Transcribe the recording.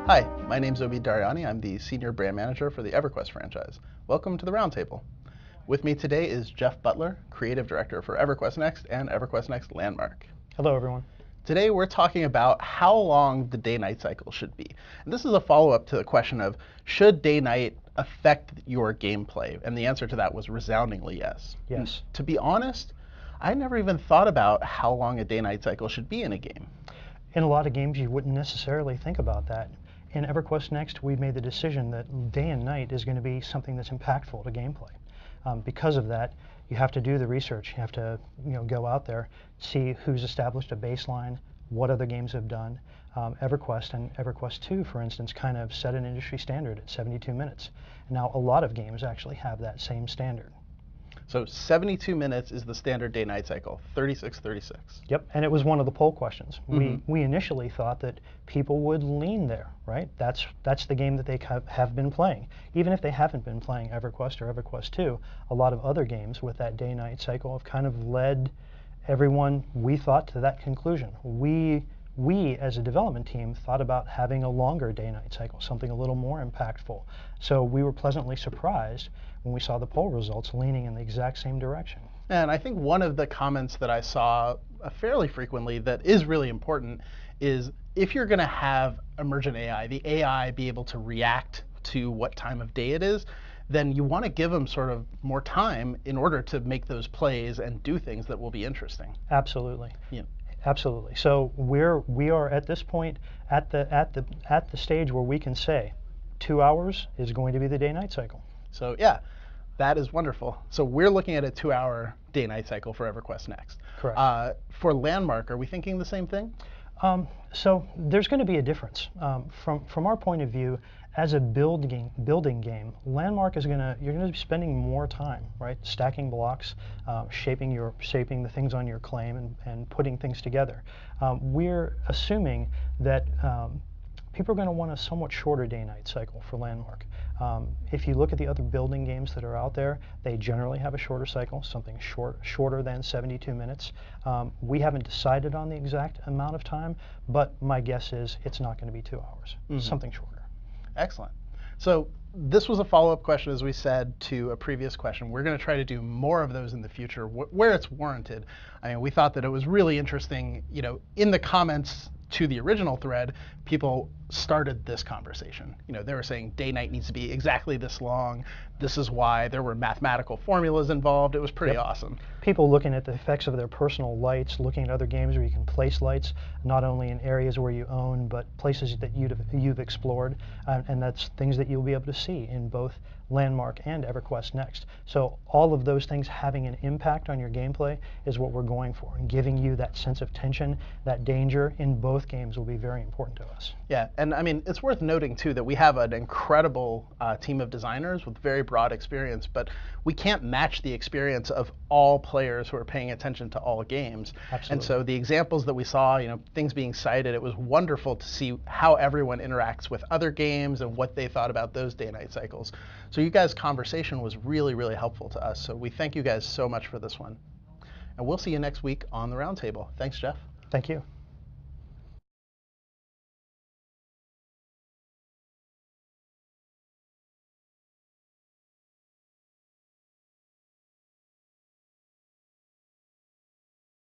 Hi, my name's Obi Dariani. I'm the Senior Brand Manager for the EverQuest franchise. Welcome to the Roundtable. With me today is Jeff Butler, Creative Director for EverQuest Next and EverQuest Next Landmark. Hello, everyone. Today we're talking about how long the day-night cycle should be. And this is a follow-up to the question of, should day-night affect your gameplay? And the answer to that was resoundingly yes. Yes. And to be honest, I never even thought about how long a day-night cycle should be in a game. In a lot of games, you wouldn't necessarily think about that. In EverQuest Next, we made the decision that day and night is going to be something that's impactful to gameplay. Because of that, you have to do the research. You have to go out there, see who's established a baseline, what other games have done. EverQuest and EverQuest 2, for instance, kind of set an industry standard at 72 minutes. Now, a lot of games actually have that same standard. So 72 minutes is the standard day-night cycle, 36-36. Yep, and it was one of the poll questions. We initially thought that people would lean there, right? That's the game that they have been playing. Even if they haven't been playing EverQuest or EverQuest 2, a lot of other games with that day-night cycle have kind of led everyone, we thought, to that conclusion. We, as a development team, thought about having a longer day-night cycle, something a little more impactful. So we were pleasantly surprised when we saw the poll results leaning in the exact same direction. And I think one of the comments that I saw fairly frequently that is really important is if you're going to have emergent AI, the AI be able to react to what time of day it is, then you want to give them sort of more time in order to make those plays and do things that will be interesting. Absolutely. Yeah. Absolutely. So we are at this point at the stage where we can say 2 hours is going to be the day-night cycle. So yeah, that is wonderful. So we're looking at a 2-hour day-night cycle for EverQuest Next. Correct. For Landmark, are we thinking the same thing? So there's going to be a difference. From our point of view, as a building game, Landmark is you're going to be spending more time, right? Stacking blocks, shaping the things on your claim, and putting things together. We're assuming that people are going to want a somewhat shorter day-night cycle for Landmark. If you look at the other building games that are out there, they generally have a shorter cycle, something shorter than 72 minutes. We haven't decided on the exact amount of time, but my guess is it's not going to be 2 hours, something shorter. Excellent. So this was a follow-up question, as we said, to a previous question. We're going to try to do more of those in the future where it's warranted. I mean, we thought that it was really interesting, in the comments to the original thread, people started this conversation. They were saying day-night needs to be exactly this long. This is why. There were mathematical formulas involved. It was pretty awesome. People looking at the effects of their personal lights, looking at other games where you can place lights, not only in areas where you own, but places that you've explored, and that's things that you'll be able to see in both Landmark and EverQuest Next. So all of those things having an impact on your gameplay is what we're going for, and giving you that sense of tension, that danger in both games will be very important to us. Yeah, and I mean, it's worth noting too that we have an incredible team of designers with very broad experience, but we can't match the experience of all players who are paying attention to all games. Absolutely. And so the examples that we saw, things being cited, it was wonderful to see how everyone interacts with other games and what they thought about those day-night cycles. So you guys' conversation was really, really helpful to us. So we thank you guys so much for this one. And we'll see you next week on the Roundtable. Thanks, Jeff. Thank you.